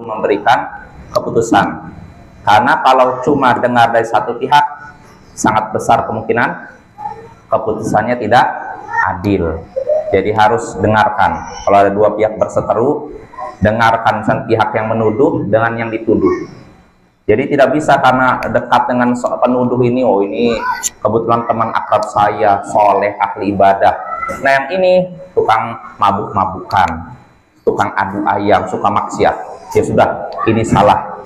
sebelum memberikan keputusan. Karena kalau cuma dengar dari satu pihak, sangat besar kemungkinan keputusannya tidak adil. Jadi harus dengarkan. Kalau ada dua pihak berseteru, dengarkan pihak yang menuduh dengan yang dituduh. Jadi tidak bisa karena dekat dengan penuduh ini, oh ini kebetulan teman akrab saya, soleh, ahli ibadah. Nah yang ini tukang mabuk-mabukan, tukang adu ayam, suka maksiat. Ya sudah, ini salah.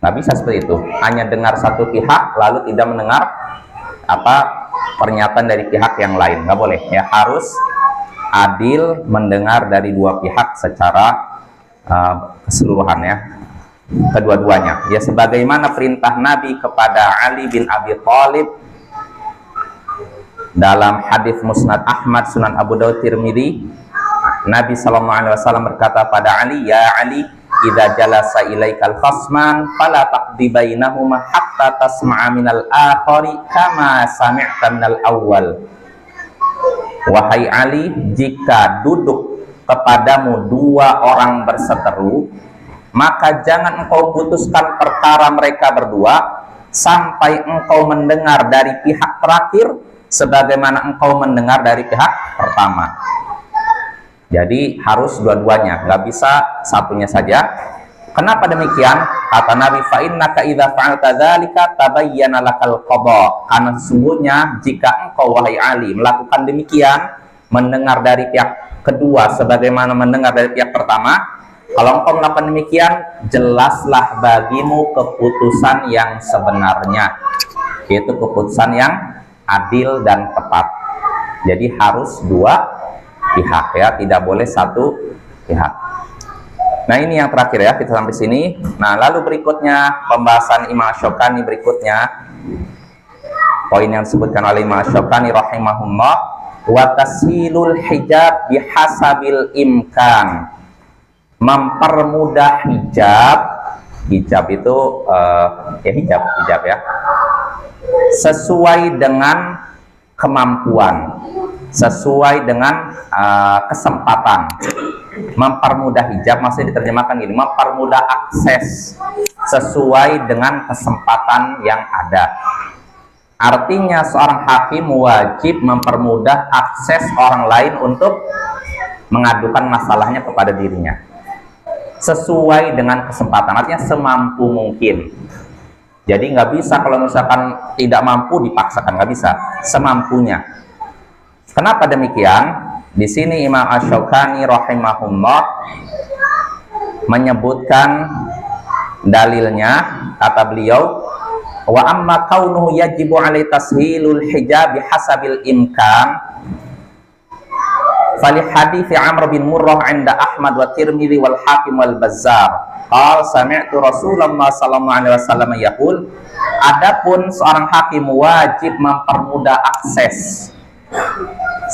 Nggak bisa seperti itu. Hanya dengar satu pihak lalu tidak mendengar pernyataan dari pihak yang lain. Nggak boleh. Ya harus adil mendengar dari dua pihak secara keseluruhan ya. Kedua-duanya ya, sebagaimana perintah Nabi kepada Ali bin Abi Thalib dalam hadis Musnad Ahmad, Sunan Abu Dawud, Tirmidzi. Nabi SAW berkata pada Ali, ya Ali, idza jalasa ilaikal khasman fala taqdi bainahuma hatta tasma'a minal akhari kama sami'ta minal awwal. Wahai Ali, jika duduk kepadamu dua orang berseteru, maka jangan engkau putuskan perkara mereka berdua sampai engkau mendengar dari pihak terakhir sebagaimana engkau mendengar dari pihak pertama. Jadi harus dua-duanya, nggak bisa satunya saja. Kenapa demikian? Kata Nabi, fa innaka idza fa'alta dzalika tabayyana lakal qada. Karena sesungguhnya jika engkau wahai Ali melakukan demikian, mendengar dari pihak kedua sebagaimana mendengar dari pihak pertama, kalau engkau melakukan demikian, jelaslah bagimu keputusan yang sebenarnya, yaitu keputusan yang adil dan tepat. Jadi harus dua pihak ya, tidak boleh satu pihak. Nah ini yang terakhir ya, kita sampai sini. Nah lalu berikutnya pembahasan Imam Asy-Syaukani berikutnya, poin yang disebutkan oleh Imam Asy-Syaukani rahimahullah, wa tashilul hijab bihasabil imkan. Mempermudah hijab itu hijab ya, sesuai dengan kemampuan, sesuai dengan kesempatan. Mempermudah hijab maksudnya diterjemahkan gini, mempermudah akses sesuai dengan kesempatan yang ada. Artinya seorang hakim wajib mempermudah akses orang lain untuk mengadukan masalahnya kepada dirinya sesuai dengan kesempatan, artinya semampu mungkin. Jadi nggak bisa kalau misalkan tidak mampu dipaksakan, nggak bisa, semampunya. Kenapa demikian? Di sini Imam Asy-Syaukani rahimahullah menyebutkan dalilnya, kata beliau, wa amma kaunuhu yajibu alai tashilul hijab bihasabil imkan fali hadithi Amr bin Murrah 'inda Ahmad wa Tirmidzi wal Hakim wal Bazzar. Qala sami'tu Rasulullah sallallahu alaihi wasallam yaqul, adapun seorang hakim wajib mempermudah akses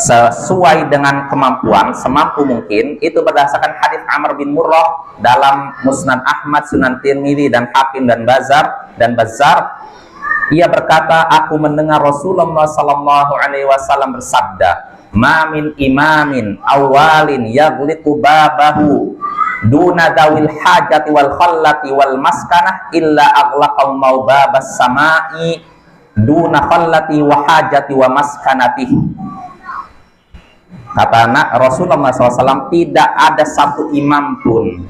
sesuai dengan kemampuan, semampu mungkin, itu berdasarkan hadis Amr bin Murrah dalam Musnad Ahmad, Sunan Tirmidzi dan Hakim dan Bazzar. Ia berkata, aku mendengar Rasulullah sallallahu alaihi wasallam bersabda, ma min imamin awalin yaghliqu babahu duna dawil hajati wal khallati wal maskanah illa aghlaqahu mau babas samai duna khallati wa hajati wa maskanati. Kata Rasulullah SAW, tidak ada satu imam pun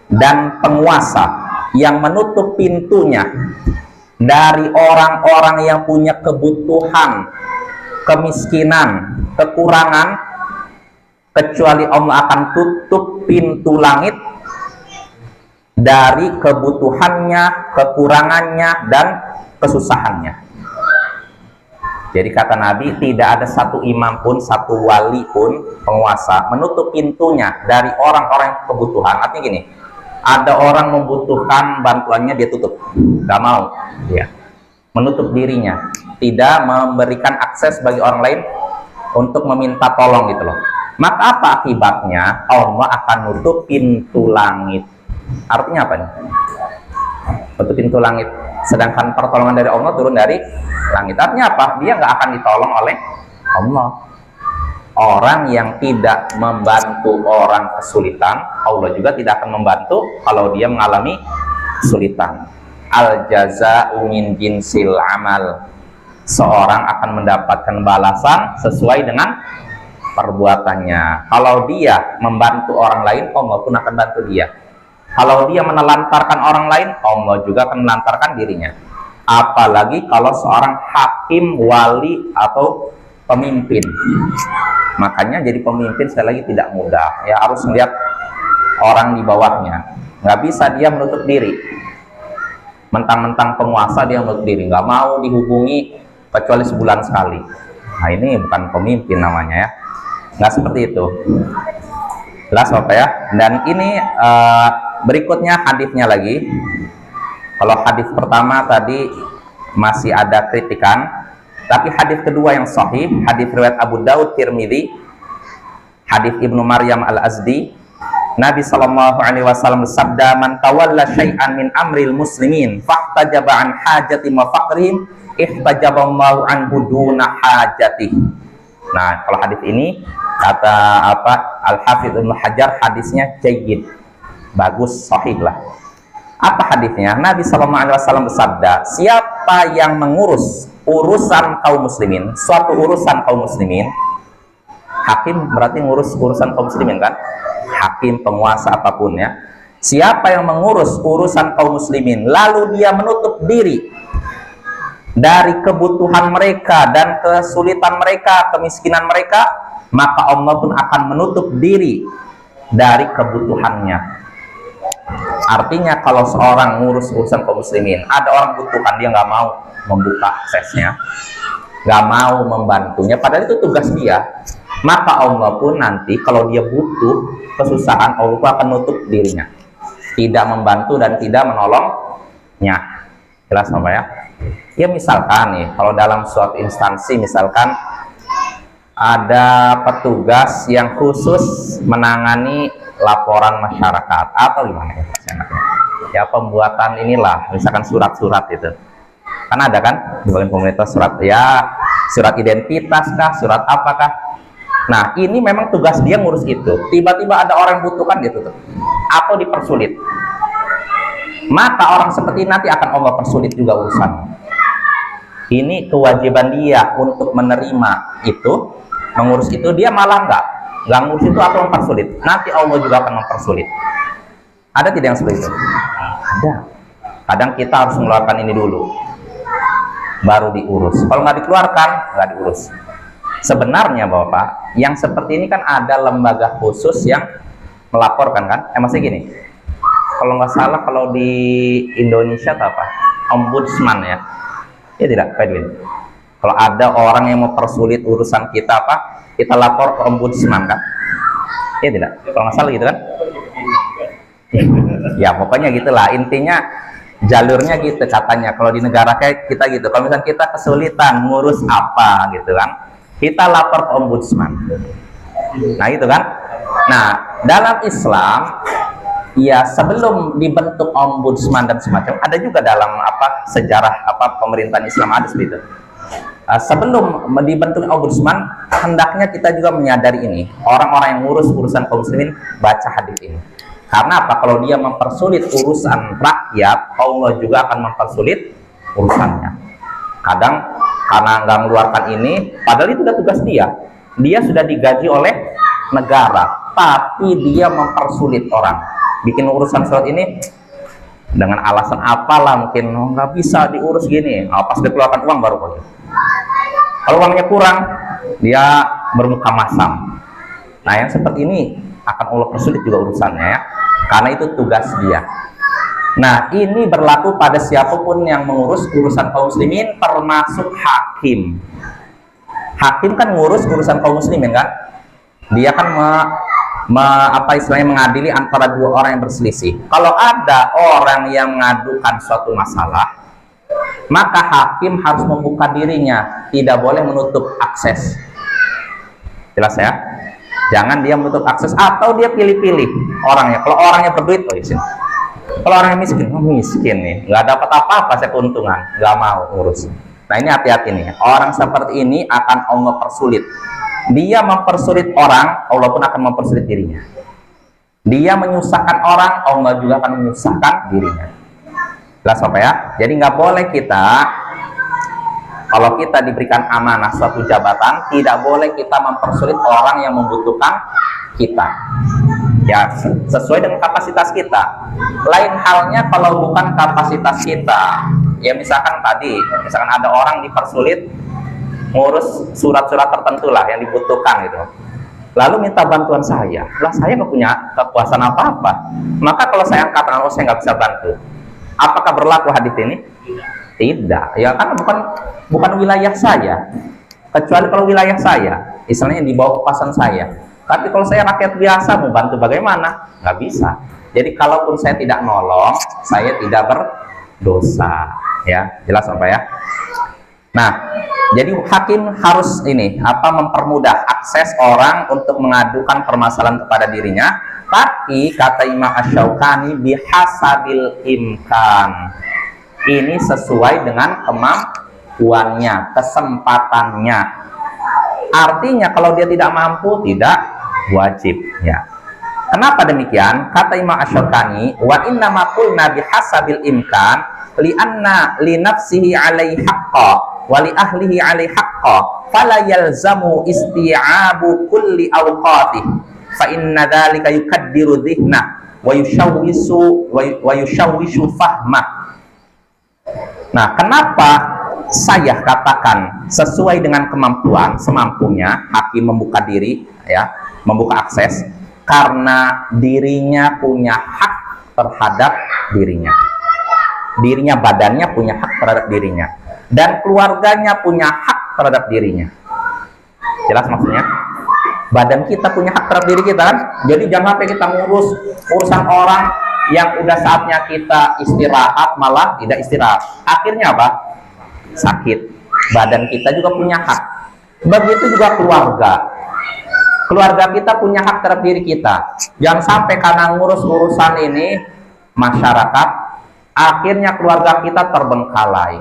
dan penguasa yang menutup pintunya dari orang-orang yang punya kebutuhan, kemiskinan, kekurangan, kecuali Allah akan tutup pintu langit dari kebutuhannya, kekurangannya, dan kesusahannya. Jadi kata Nabi, tidak ada satu imam pun, satu wali pun, penguasa menutup pintunya dari orang-orang kebutuhan. Artinya gini, ada orang membutuhkan bantuannya, dia tutup, gak mau ya, menutup dirinya, tidak memberikan akses bagi orang lain untuk meminta tolong gitu loh. Maka apa akibatnya? Allah akan nutup pintu langit. Artinya apa nih? Nutup pintu langit. Sedangkan pertolongan dari Allah turun dari langit. Artinya apa? Dia nggak akan ditolong oleh Allah. Orang yang tidak membantu orang kesulitan, Allah juga tidak akan membantu kalau dia mengalami kesulitan. Al jaza'u min jinsil amal. Seorang akan mendapatkan balasan sesuai dengan perbuatannya. Kalau dia membantu orang lain, Allah pun akan bantu dia. Kalau dia menelantarkan orang lain, Allah juga akan menelantarkan dirinya. Apalagi kalau seorang hakim, wali, atau pemimpin. Makanya jadi pemimpin sekali lagi tidak mudah. Ya harus melihat orang di bawahnya. Nggak bisa dia menutup diri. Mentang-mentang penguasa dia menutup diri. Nggak mau dihubungi kecuali sebulan sekali. Nah ini bukan pemimpin namanya ya. Nggak seperti itu. Jelas Bapak ya. Dan ini berikutnya hadisnya lagi. Kalau hadis pertama tadi masih ada kritikan. Tapi hadis kedua yang sahih, hadis riwayat Abu Daud Tirmidzi, hadis Ibnu Maryam Al-Azdi, Nabi sallallahu alaihi wasallam bersabda, "Man tawalla syai'an min amril muslimin fahtajaba an hajati wa faqrihim, ihtajaballahu anhu duna hajati." Nah, kalau hadis ini kata Al-Hafidz Ibnu Hajar, hadisnya jayyid. Bagus, sahih lah. Apa hadisnya? Nabi sallallahu alaihi wasallam bersabda, siapa yang mengurus urusan kaum muslimin, suatu urusan kaum muslimin, hakim berarti ngurus urusan kaum muslimin kan? Hakim, penguasa apapun ya. Siapa yang mengurus urusan kaum muslimin, lalu dia menutup diri dari kebutuhan mereka dan kesulitan mereka, kemiskinan mereka, maka Allah pun akan menutup diri dari kebutuhannya. Artinya kalau seorang ngurus urusan kaum muslimin, ada orang butuhkan, dia nggak mau membuka aksesnya, nggak mau membantunya, padahal itu tugas dia, maka Allah pun nanti kalau dia butuh kesusahan, Allah pun akan nutup dirinya, tidak membantu dan tidak menolongnya. Jelas Bapak ya? Ya misalkan nih, kalau dalam suatu instansi, misalkan ada petugas yang khusus menangani laporan masyarakat atau gimana ya, ya pembuatan inilah, misalkan surat-surat itu kan ada kan di bagian pemerintah, surat ya, surat identitas kah, surat apakah. Nah ini memang tugas dia ngurus itu, tiba-tiba ada orang yang butuhkan gitu tuh, atau dipersulit, maka orang seperti ini nanti akan Allah persulit juga urusan. Ini kewajiban dia untuk menerima itu, mengurus itu, dia malah nggak ngurus itu atau mempersulit, nanti Allah juga akan mempersulit. Ada tidak yang seperti itu? Ada. Kadang kita harus mengeluarkan ini dulu, baru diurus. Kalau nggak dikeluarkan, nggak diurus. Sebenarnya Bapak, yang seperti ini kan ada lembaga khusus yang melaporkan kan? Maksudnya gini, kalau nggak salah kalau di Indonesia apa? Ombudsman ya? Ya tidak, Pak Edwin. Kalau ada orang yang mempersulit urusan kita apa? Kita lapor ke ombudsman kan? Ya tidak, kalau nggak salah gitu kan? Ya pokoknya gitulah, intinya jalurnya gitu katanya. Kalau di negara kayak kita gitu, kalau misalnya kita kesulitan ngurus apa gitu kan, kita lapor ke ombudsman. Nah itu kan. Nah dalam Islam ya, sebelum dibentuk ombudsman dan semacam, ada juga dalam sejarah pemerintahan Islam ada seperti itu. Sebelum dibentuk ombudsman, hendaknya kita juga menyadari ini, orang-orang yang ngurus urusan kaum muslimin baca hadis ini. Karena apa? Kalau dia mempersulit urusan rakyat, Allah juga akan mempersulit urusannya. Kadang karena nggak mengeluarkan ini, padahal itu sudah tugas dia. Dia sudah digaji oleh negara, tapi dia mempersulit orang. Bikin urusan surat ini dengan alasan apalah, mungkin nggak bisa diurus gini. Pas dikeluarkan uang baru boleh. Kalau uangnya kurang, dia bermuka masam. Nah yang seperti ini akan Allah persulit juga urusannya ya, karena itu tugas dia. Nah ini berlaku pada siapapun yang mengurus urusan kaum muslimin, termasuk hakim. Hakim kan ngurus urusan kaum muslimin kan, dia kan istilahnya mengadili antara dua orang yang berselisih. Kalau ada orang yang mengadukan suatu masalah, maka hakim harus membuka dirinya, tidak boleh menutup akses. Jelas ya? Jangan dia menutup akses atau dia pilih-pilih orangnya. Kalau orangnya berduit, oh isin. Kalau orangnya miskin, miskin nih, nggak dapat apa-apa, saya keuntungan, nggak mau urus. Nah ini hati-hati nih, orang seperti ini akan Allah persulit Dia mempersulit orang, Allah pun akan mempersulit dirinya. Dia menyusahkan orang, Allah juga akan menyusahkan dirinya. Jelas apa ya? Jadi nggak boleh kita, kalau kita diberikan amanah suatu jabatan, tidak boleh kita mempersulit orang yang membutuhkan kita. Ya, sesuai dengan kapasitas kita. Lain halnya kalau bukan kapasitas kita. Ya misalkan tadi, misalkan ada orang dipersulit ngurus surat-surat tertentu lah yang dibutuhkan gitu. Lalu minta bantuan saya. Lah saya nggak punya kekuasaan apa-apa. Maka kalau saya angkat tangan, saya nggak bisa bantu. Apakah berlaku hadis ini? Tidak. Ya karena bukan wilayah saya. Kecuali kalau wilayah saya, istilahnya di bawah kekuasaan saya. Tapi kalau saya rakyat biasa mau bantu bagaimana? Nggak bisa. Jadi kalaupun saya tidak nolong, saya tidak berdosa. Ya jelas apa ya? Nah, jadi hakim harus mempermudah akses orang untuk mengadukan permasalahan kepada dirinya. Tapi kata Imam Asy-Syaukani bihasabil imkan. Ini sesuai dengan kemampuannya, kesempatannya. Artinya kalau dia tidak mampu, tidak wajib. Ya. Kenapa demikian? Kata Imam Asy-Syaukani, wa inna ma qulna bihasabil imkan li'anna li nafsihi 'alaihi haqqan wali ahlihi alaihi haqqa fala yalzamu isti'abu kulli awqatih fa inna dhalika yukaddiru dhihna wa yushawwishu fahmah. Nah, kenapa saya katakan sesuai dengan kemampuan, semampunya hakim membuka diri, ya, membuka akses, karena dirinya punya hak terhadap dirinya. Dirinya, badannya punya hak terhadap dirinya. Dan keluarganya punya hak terhadap dirinya. Jelas maksudnya? Badan kita punya hak terhadap diri kita kan? Jadi jangan sampai kita ngurus urusan orang yang udah saatnya kita istirahat malah tidak istirahat. Akhirnya apa? Sakit. Badan kita juga punya hak. Begitu juga keluarga. Keluarga kita punya hak terhadap diri kita. Jangan sampai karena ngurus urusan ini masyarakat, akhirnya keluarga kita terbengkalai.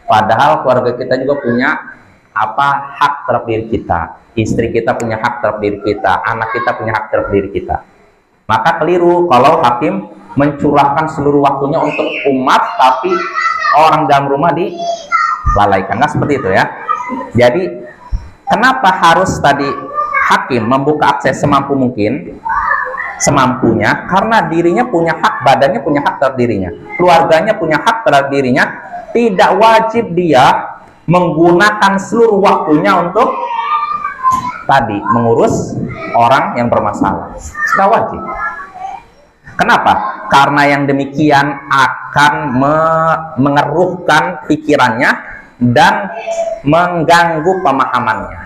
Padahal keluarga kita juga punya hak terhadap diri kita. Istri kita punya hak terhadap diri kita, anak kita punya hak terhadap diri kita. Maka keliru kalau hakim mencurahkan seluruh waktunya untuk umat, tapi orang dalam rumah dilalaikan. Nggak seperti itu ya. Jadi kenapa harus tadi hakim membuka akses semampu mungkin, semampunya? Karena dirinya punya hak, badannya punya hak terhadap dirinya, keluarganya punya hak terhadap dirinya. Tidak wajib dia menggunakan seluruh waktunya untuk tadi mengurus orang yang bermasalah. Tidak wajib. Kenapa? Karena yang demikian akan mengeruhkan pikirannya dan mengganggu pemahamannya.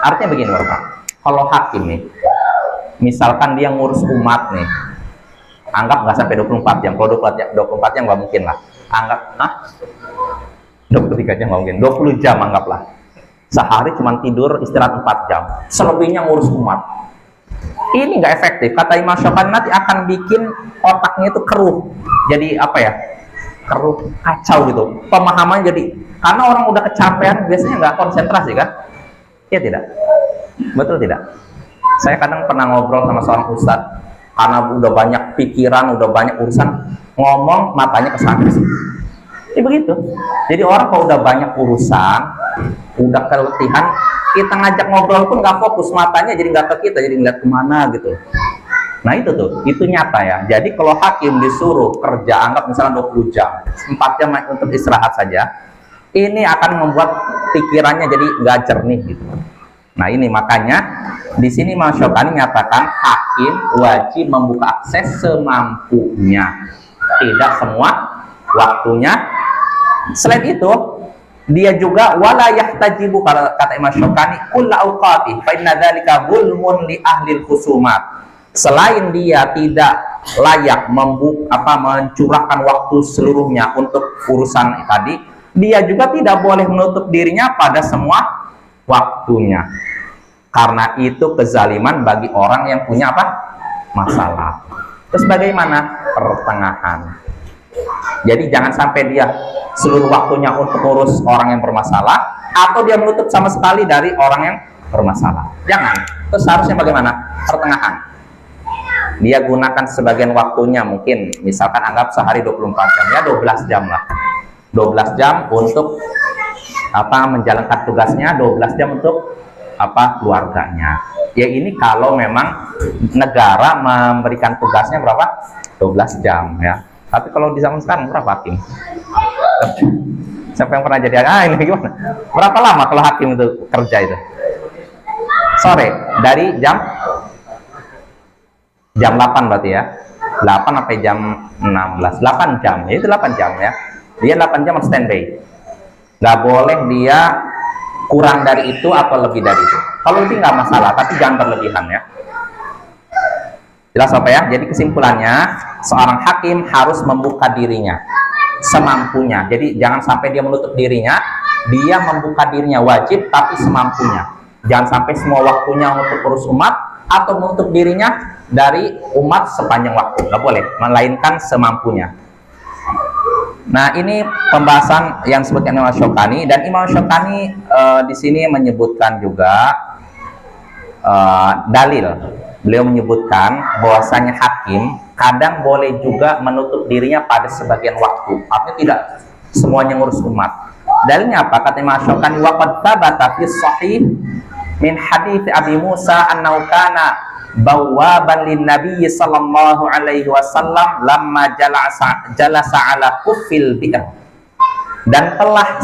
Artinya begini Bapak, kalau hakim nih, misalkan dia ngurus umat nih, anggap nggak sampai 24 jam, kalau 24 jam nggak mungkin lah. Anggap 23 jam nggak mungkin, 20 jam anggaplah. Sehari cuma tidur istirahat 4 jam, selebihnya ngurus umat. Ini nggak efektif. Kata Imam Syaukani, nanti akan bikin otaknya itu keruh, jadi keruh, kacau gitu, pemahaman. Jadi karena orang udah kecapean biasanya nggak konsentrasi kan? Iya tidak? Betul tidak? Saya kadang pernah ngobrol sama seorang ustadz, karena udah banyak pikiran, udah banyak urusan, ngomong matanya kesana. Ini begitu. Jadi orang kalau udah banyak urusan, udah keletihan, kita ngajak ngobrol pun nggak fokus, matanya jadi nggak ke kita, jadi ngeliat kemana gitu. Nah itu tuh, itu nyata ya. Jadi kalau hakim disuruh kerja, anggap misalnya 20 jam, 4 jam untuk istirahat saja, ini akan membuat pikirannya jadi nggak jernih gitu. Nah ini makanya di sini Imam Syaukani nyatakan hakim wajib membuka akses semampunya, tidak semua waktunya. Selain itu, dia juga wala yahtajibu, kata Imam Syaukani, kulla awqati fa inna dzalika zulmun li ahli khusumat. Selain dia tidak layak mencurahkan waktu seluruhnya untuk urusan tadi, dia juga tidak boleh menutup dirinya pada semua waktunya. Karena itu kezaliman bagi orang yang punya masalah. Terus bagaimana? Pertengahan. Jadi jangan sampai dia seluruh waktunya untuk ngurus orang yang bermasalah, atau dia menutup sama sekali dari orang yang bermasalah. Jangan. Terus seharusnya bagaimana? Pertengahan. Dia gunakan sebagian waktunya, mungkin misalkan anggap sehari 24 jam, ya 12 jam lah. 12 jam untuk menjalankan tugasnya, 12 jam untuk keluarganya. Ya ini kalau memang negara memberikan tugasnya berapa? 12 jam ya. Tapi kalau di zaman sekarang berapa hakim? Siapa yang pernah jadi ini gimana? Berapa lama kalau hakim itu kerja itu? Sore, dari jam 8 berarti ya. 8 sampai jam 16. 8 jam. Ya itu 8 jam ya. Dia 8 jam standby. Nggak boleh dia kurang dari itu atau lebih dari itu. Kalau lebih nggak masalah, tapi jangan berlebihan ya. Jelas apa ya? Jadi kesimpulannya, seorang hakim harus membuka dirinya semampunya. Jadi jangan sampai dia menutup dirinya, dia membuka dirinya wajib tapi semampunya. Jangan sampai semua waktunya untuk urus umat atau menutup dirinya dari umat sepanjang waktu. Nggak boleh, melainkan semampunya. Nah, ini pembahasan yang disebutkan Imam Syaukani, dan Imam Syaukani di sini menyebutkan juga dalil. Beliau menyebutkan bahwasanya hakim kadang boleh juga menutup dirinya pada sebagian waktu. Artinya tidak semuanya ngurus umat. Dalilnya apa? Kata Imam Syaukani, wa qad thabata fi sahih min hadits Abi Musa annahu kana bawaban lin Nabi sallallahu alaihi wasallam lamma jalasa ala kuffil bi'r. Dan telah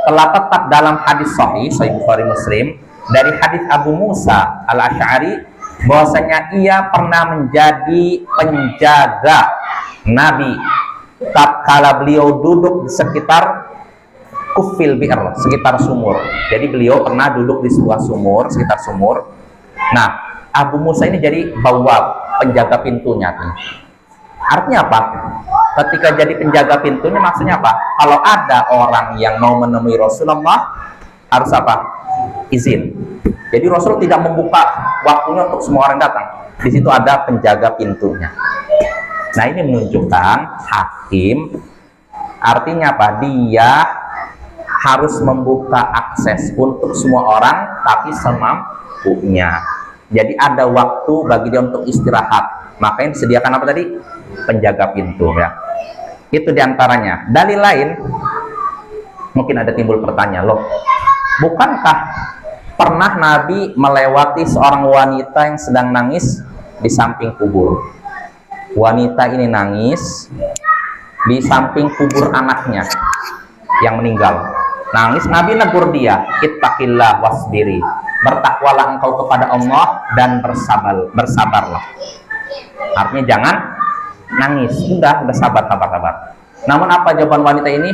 tetap dalam hadis sahih Bukhari Muslim dari hadis Abu Musa al-Asy'ari bahwasanya ia pernah menjadi penjaga Nabi tatkala beliau duduk di sekitar kuffil bi'r, sekitar sumur. Jadi beliau pernah duduk di sebuah sumur, sekitar sumur. Nah, Abu Musa ini jadi bawab, penjaga pintunya. Artinya apa? Ketika jadi penjaga pintunya maksudnya apa? Kalau ada orang yang mau menemui Rasulullah harus apa? Izin. Jadi Rasul tidak membuka waktunya untuk semua orang datang. Di situ ada penjaga pintunya. Nah, ini menunjukkan hakim artinya apa? Dia harus membuka akses untuk semua orang tapi semampunya. Jadi ada waktu bagi dia untuk istirahat. Makanya disediakan apa tadi? Penjaga pintu ya. Itu diantaranya. Dalil lain, mungkin ada timbul pertanyaan, loh, bukankah pernah Nabi melewati seorang wanita yang sedang nangis di samping kubur? Wanita ini nangis di samping kubur anaknya yang meninggal. Nangis, Nabi negur dia, ittaqillah wasbiri, bertakwalah engkau kepada Allah dan bersabarlah. Artinya jangan nangis, sudah sabar. Namun apa jawaban wanita ini?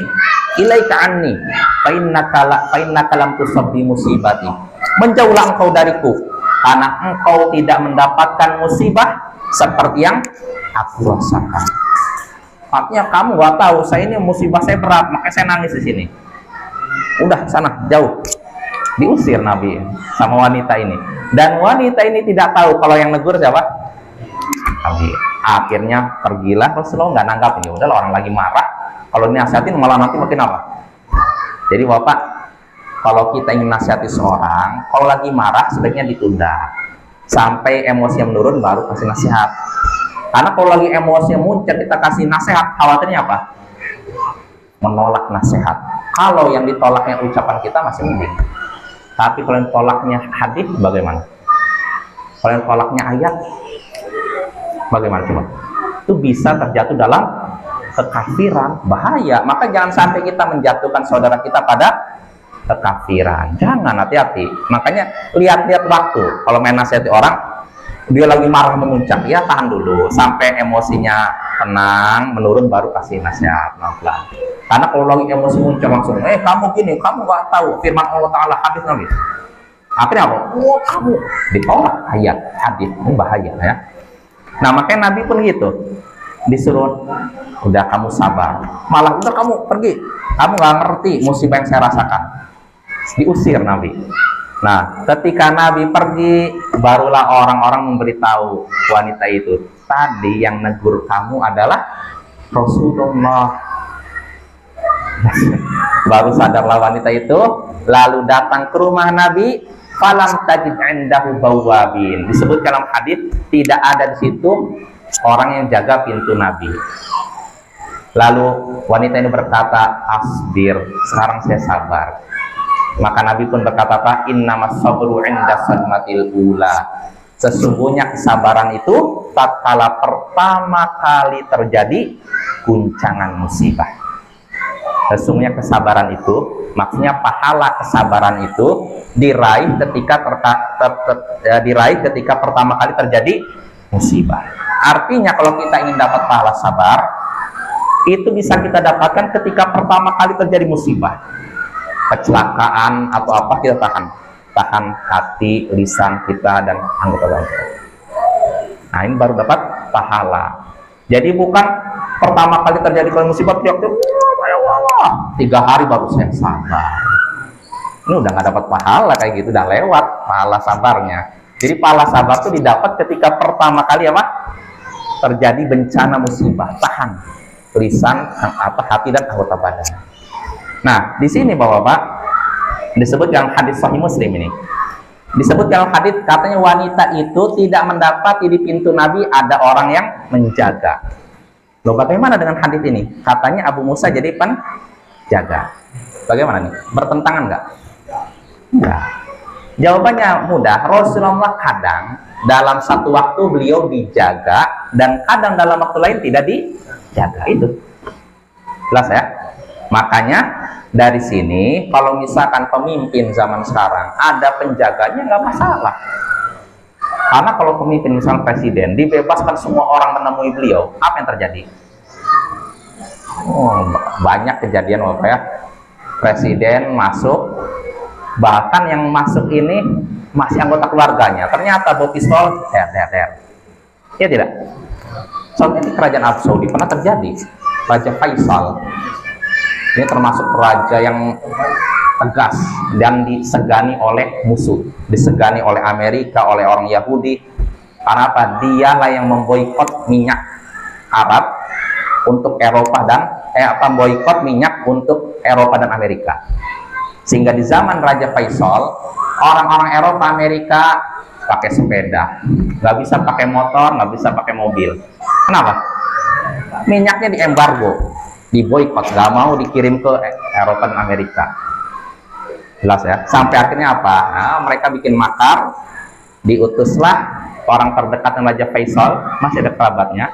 Ilaika anni fa innaka lam tusab bi musibati. Menjauhlah engkau dariku karena engkau tidak mendapatkan musibah seperti yang aku rasakan. Artinya kamu gak tahu, saya ini musibah saya berat, makanya saya nangis di sini. Udah sana, jauh. Diusir Nabi sama wanita ini. Dan wanita ini tidak tahu kalau yang negur siapa? Nabi. Akhirnya pergilah Rasulullah, nggak nanggap ini. Udah orang lagi marah. Kalau nasihatin malah nanti makin apa? Jadi Bapak, kalau kita ingin nasihati seorang, kalau lagi marah sebaiknya ditunda sampai emosinya menurun baru kasih nasihat. Karena kalau lagi emosinya muncul kita kasih nasihat, khawatirnya apa? Menolak nasihat. Kalau yang ditolaknya ucapan kita masih mending. Tapi kalau yang tolaknya hadis bagaimana? Kalau yang tolaknya ayat bagaimana coba? Itu bisa terjatuh dalam kekafiran, bahaya. Maka jangan sampai kita menjatuhkan saudara kita pada kekafiran. Jangan, hati-hati. Makanya lihat-lihat waktu. Kalau main nasihati orang, dia lagi marah memuncak, ya tahan dulu sampai emosinya tenang, menurun, baru kasih nasihat pelan-pelan. Karena kalau lagi emosi muncul langsung, kamu gini, kamu gak tahu firman Allah Ta'ala, hadis Nabi. Akhirnya apa? Kamu ditolak ayat hadis, ini bahaya ya. Nah makanya Nabi pun gitu, disuruh udah kamu sabar, malah udah kamu pergi, kamu gak ngerti musibah yang saya rasakan. Diusir Nabi. Nah ketika Nabi pergi, barulah orang-orang memberitahu wanita itu, tadi yang negur kamu adalah Rasulullah. Baru sadarlah wanita itu, lalu datang ke rumah Nabi, falam tajid indahu bawabin. Disebut dalam hadis tidak ada di situ orang yang jaga pintu Nabi. Lalu wanita ini berkata, asbir, sekarang saya sabar. Maka Nabi pun berkata apa? Innamas sabru 'inda sadmatil ula. Sesungguhnya kesabaran itu tatkala pertama kali terjadi guncangan musibah. Sesungguhnya kesabaran itu, maksudnya pahala kesabaran itu diraih ketika pertama kali terjadi musibah. Artinya kalau kita ingin dapat pahala sabar, itu bisa kita dapatkan ketika pertama kali terjadi musibah, kecelakaan atau apa, kita tahan hati, lisan kita dan anggota badan. Nah, ini baru dapat pahala. Jadi bukan pertama kali terjadi kalau musibah teriak-teriak, 3 hari baru saya sabar. Ini udah nggak dapat pahala kayak gitu, udah lewat pahala sabarnya. Jadi pahala sabar itu didapat ketika pertama kali apa? Terjadi bencana musibah, tahan lisan, hati dan anggota badan. Nah, di sini Bapak-bapak disebut dalam hadis Sahih Muslim ini. Disebut dalam hadis katanya wanita itu tidak mendapati di pintu Nabi ada orang yang menjaga. Loh, bagaimana dengan hadis ini? Katanya Abu Musa jadi penjaga. Bagaimana nih? Bertentangan nggak? Enggak. Jawabannya mudah. Rasulullah kadang dalam satu waktu beliau dijaga dan kadang dalam waktu lain tidak dijaga. Itu jelas ya. Makanya dari sini kalau misalkan pemimpin zaman sekarang ada penjaganya nggak masalah. Karena kalau pemimpin misalnya presiden dibebaskan semua orang menemui beliau, apa yang terjadi? Oh, banyak kejadian Bapak ya. Presiden masuk, bahkan yang masuk ini masih anggota keluarganya, ternyata bawa pistol, ya tidak? Soalnya di kerajaan Arab Saudi pernah terjadi. Raja Faisal ini termasuk raja yang tegas dan disegani oleh musuh, disegani oleh Amerika, oleh orang Yahudi. Karena apa? Dialah yang memboikot minyak Arab untuk Eropa dan boikot minyak untuk Eropa dan Amerika. Sehingga di zaman Raja Faisal, orang-orang Eropa, Amerika pakai sepeda, nggak bisa pakai motor, nggak bisa pakai mobil. Kenapa? Minyaknya diembargo, diboikot, nggak mau dikirim ke Eropa dan Amerika. Jelas ya. Sampai akhirnya apa? Nah, mereka bikin makar, diutuslah orang terdekat dengan Raja Faisal, masih ada kerabatnya,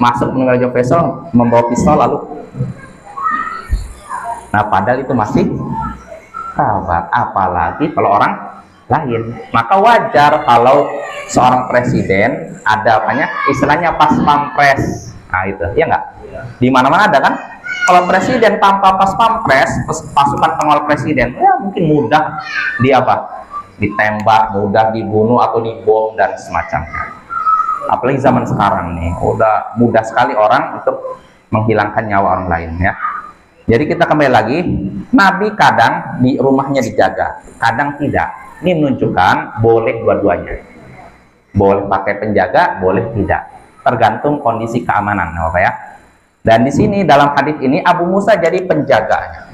masuk ke Raja Faisal membawa pistol lalu. Nah, padahal itu masih kerabat, apalagi kalau orang lain. Maka wajar kalau seorang presiden ada apanya, istilahnya pas pampres. Nah itu, ya nggak? Di mana-mana ada kan? Kalau presiden tanpa pas pampres, pasukan pengawal presiden, ya mungkin mudah ditembak, mudah dibunuh atau dibom dan semacamnya. Apalagi zaman sekarang nih, udah mudah sekali orang untuk menghilangkan nyawa orang lain ya. Jadi kita kembali lagi, Nabi kadang di rumahnya dijaga, kadang tidak. Ini menunjukkan boleh dua-duanya. Boleh pakai penjaga, boleh tidak. Tergantung kondisi keamanan, Bapak ya. Dan di sini dalam hadis ini Abu Musa jadi penjaganya.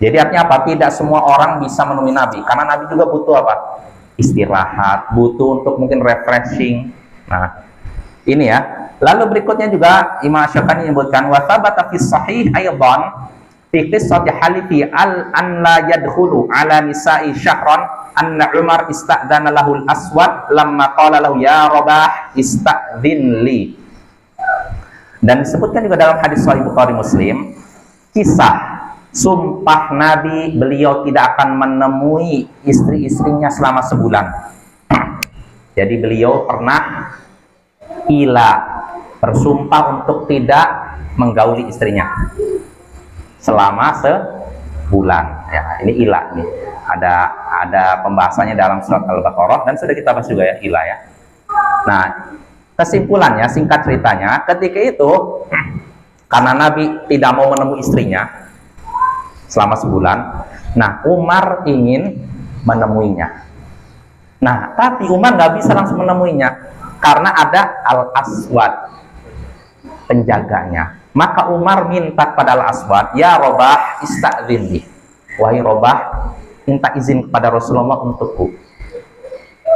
Jadi artinya apa? Tidak semua orang bisa menemui Nabi, karena Nabi juga butuh apa? Istirahat, butuh untuk mungkin refreshing. Nah, ini ya. Lalu berikutnya juga Imam Syafi'i menyebutkan wa thabata fi sahih aidan fi qissati halifi an la yadkhulu ala nisa'i syahran anna Umar ista'dana lahul aswad lamma qala lahu ya Rabah ista'dhin li. Dan disebutkan juga dalam hadis Sahih Bukhari Muslim kisah sumpah Nabi beliau tidak akan menemui istri-istrinya selama sebulan. Jadi beliau pernah bersumpah untuk tidak menggauli istrinya selama sebulan. Ya, ini ilah nih. Ada pembahasannya dalam surat Al-Baqarah dan sudah kita bahas juga ya ilah ya. Nah, kesimpulannya, singkat ceritanya, ketika itu karena Nabi tidak mau menemui istrinya selama sebulan, nah Umar ingin menemuinya. Nah, tapi Umar nggak bisa langsung menemuinya karena ada Al-Aswad penjaganya. Maka Umar minta pada Al-Aswad, ya Rabah ista'dzinli, wahai Rabah minta izin kepada Rasulullah untukku.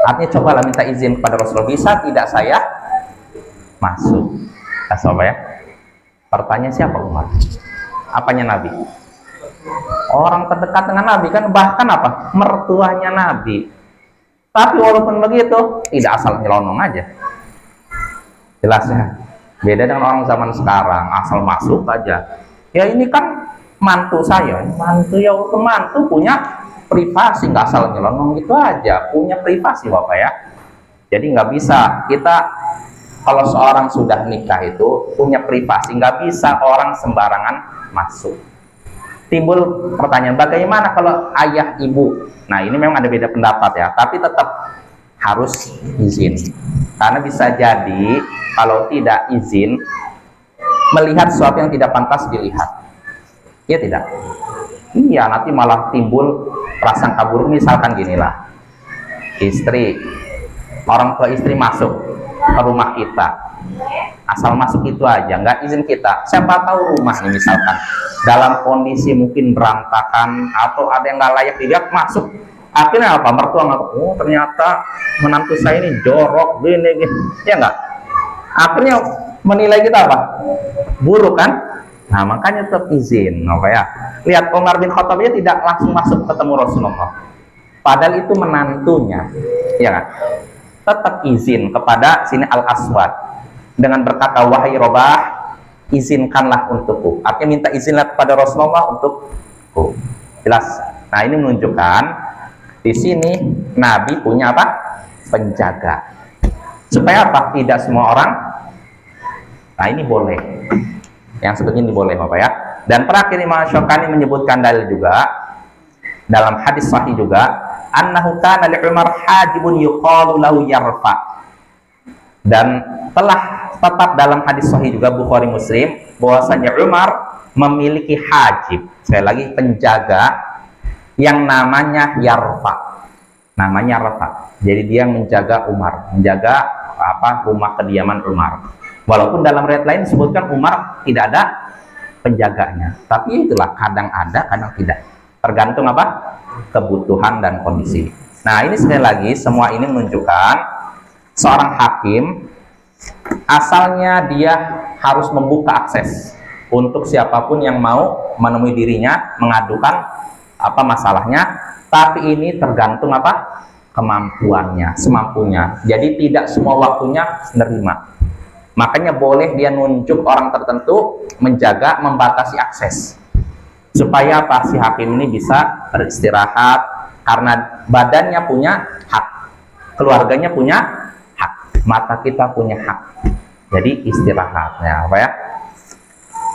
Artinya cobalah minta izin kepada Rasulullah, bisa tidak saya masuk? Coba ya. Pertanyaan siapa? Umar. Apanya Nabi? Orang terdekat dengan Nabi kan, bahkan apa? Mertuanya Nabi. Tapi walaupun begitu, tidak asal nyelonong aja. Jelas ya. Beda dengan orang zaman sekarang, asal masuk aja. Ya ini kan mantu saya, mantu ya mantu punya privasi, nggak asal nyelonong gitu aja, punya privasi Bapak ya. Jadi nggak bisa kita, kalau seorang sudah nikah itu punya privasi, nggak bisa orang sembarangan masuk. Timbul pertanyaan, bagaimana kalau ayah ibu? Nah ini memang ada beda pendapat ya, tapi tetap harus izin, karena bisa jadi kalau tidak izin melihat sesuatu yang tidak pantas dilihat. Iya tidak? Iya, nanti malah timbul prasangka buruk. Misalkan ginilah, orang tua istri masuk ke rumah kita, asal masuk itu aja, nggak izin kita. Siapa tahu rumah nih misalkan dalam kondisi mungkin berantakan atau ada yang nggak layak dilihat, masuk. Akhirnya apa? Mertua ngaku, oh ternyata menantu saya ini jorok, gini, ya nggak? Akhirnya menilai kita apa? Buruk kan? Nah makanya tetap izin, apa ya? Lihat Umar bin Khattab aja tidak langsung masuk ketemu Rasulullah, padahal itu menantunya, ya kan? Tetap izin kepada sini Al-Aswad dengan berkata, wahai Robah, izinkanlah untukku. Artinya minta izinlah kepada Rasulullah untukku. Jelas. Nah ini menunjukkan di sini Nabi punya apa? Penjaga. Supaya apa? Tidak semua orang. Nah ini boleh. Yang sebetulnya ini boleh Bapak ya. Dan terakhir Imam Syukani menyebutkan dalil juga dalam hadis sahih juga, annahu kana li Umar hajibun yuqalu lahu yarfa. Dan telah tetap dalam hadis sahih juga Bukhari Muslim bahwasanya Umar memiliki hajib, sekali lagi penjaga yang namanya Yarfa. Namanya Yarfa. Jadi dia menjaga Umar, menjaga apa? Rumah kediaman Umar. Walaupun dalam riwayat lain disebutkan Umar tidak ada penjaganya. Tapi itulah, kadang ada, kadang tidak. Tergantung apa? Kebutuhan dan kondisi. Nah, ini sekali lagi semua ini menunjukkan seorang hakim asalnya dia harus membuka akses untuk siapapun yang mau menemui dirinya, mengadukan apa masalahnya, tapi ini tergantung apa? Kemampuannya, semampunya. Jadi tidak semua waktunya menerima. Makanya boleh dia nunjuk orang tertentu menjaga, membatasi akses. Supaya apa? Si hakim ini bisa beristirahat, karena badannya punya hak, keluarganya punya hak, mata kita punya hak. Jadi istirahatnya apa ya?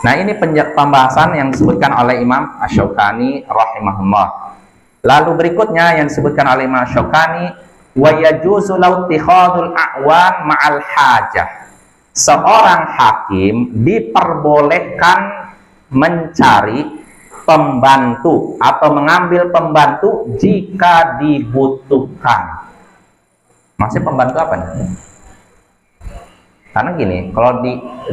Nah ini pembahasan yang disebutkan oleh Imam Asy-Syaukani rahimahullah. Lalu berikutnya yang disebutkan oleh Imam Asy-Syaukani, wa yajuzu lau ittikhadul a'wan ma'al hajah. Seorang hakim diperbolehkan mencari pembantu atau mengambil pembantu jika dibutuhkan. Maksudnya pembantu apa nih? Karena gini, kalau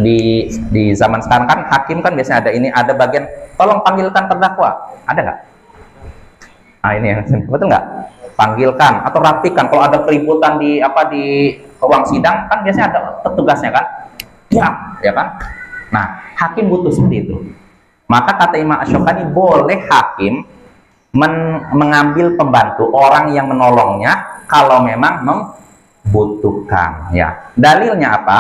di zaman sekarang kan hakim kan biasanya ada ini, ada bagian tolong panggilkan terdakwa, ada nggak? Nah ini yang betul nggak? Panggilkan atau rapikan. Kalau ada keributan di ruang sidang kan biasanya ada petugasnya kan? Ya kan? Nah hakim butuh seperti itu. Maka kata Imam Asy-Syaukani, boleh hakim mengambil pembantu, orang yang menolongnya kalau memang membutuhkan. Ya, dalilnya apa?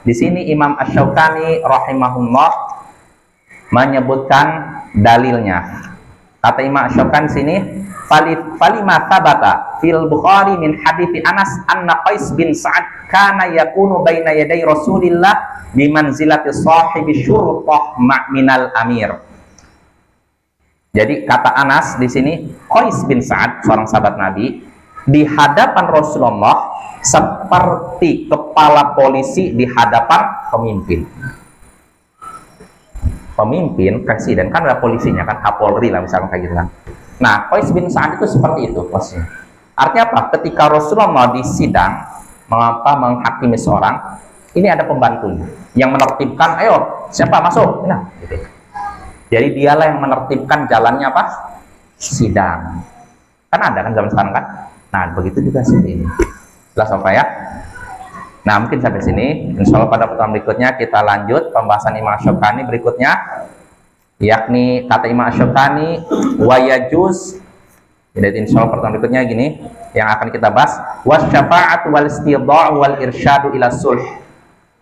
Di sini Imam Asy-Syaukani rahimahullah menyebutkan dalilnya. Kata Imam Asy-Syaukani sini, falima thabata fil Bukhari min hadithi Anas anna Qais bin Sa'ad kana yakunu baina yaday Rasulillah bimanzilati sahibi syurtah minal amir. Jadi kata Anas di sini, Qais bin Sa'ad seorang sahabat Nabi di hadapan Rasulullah seperti kepala polisi di hadapan pemimpin. Pemimpin, presiden kan ada polisinya kan, Kapolri lah misalnya kayak gitu kan. Nah, Qais bin Sa'ad itu seperti itu posisinya. Artinya apa? Ketika Rasulullah di sidang menghakimi seorang, ini ada pembantunya yang menertibkan, ayo siapa masuk, nah gitu. Jadi dialah yang menertibkan jalannya apa? Sidang. Kan ada kan zaman sekarang kan. Nah begitu juga seperti ini. Jelas apa ya? Nah mungkin sampai sini. Insya Allah pada pertemuan berikutnya kita lanjut pembahasan Imam Asy-Syaukani berikutnya, yakni kata Imam Asy-Syaukani wa yajuz. Jadi insya Allah pertemuan berikutnya gini yang akan kita bahas, wasyafa'atu wal istidha' wal irsyadu ila sulh.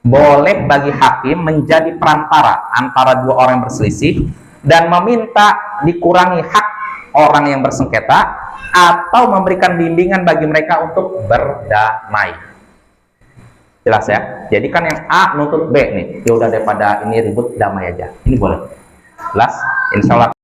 Boleh bagi hakim menjadi perantara antara dua orang yang berselisih dan meminta dikurangi hak orang yang bersengketa atau memberikan bimbingan bagi mereka untuk berdamai. Jelas ya? Jadi kan yang A nuntut B nih, ya udah daripada ini ribut damai aja. Ini boleh. Jelas? Insya Allah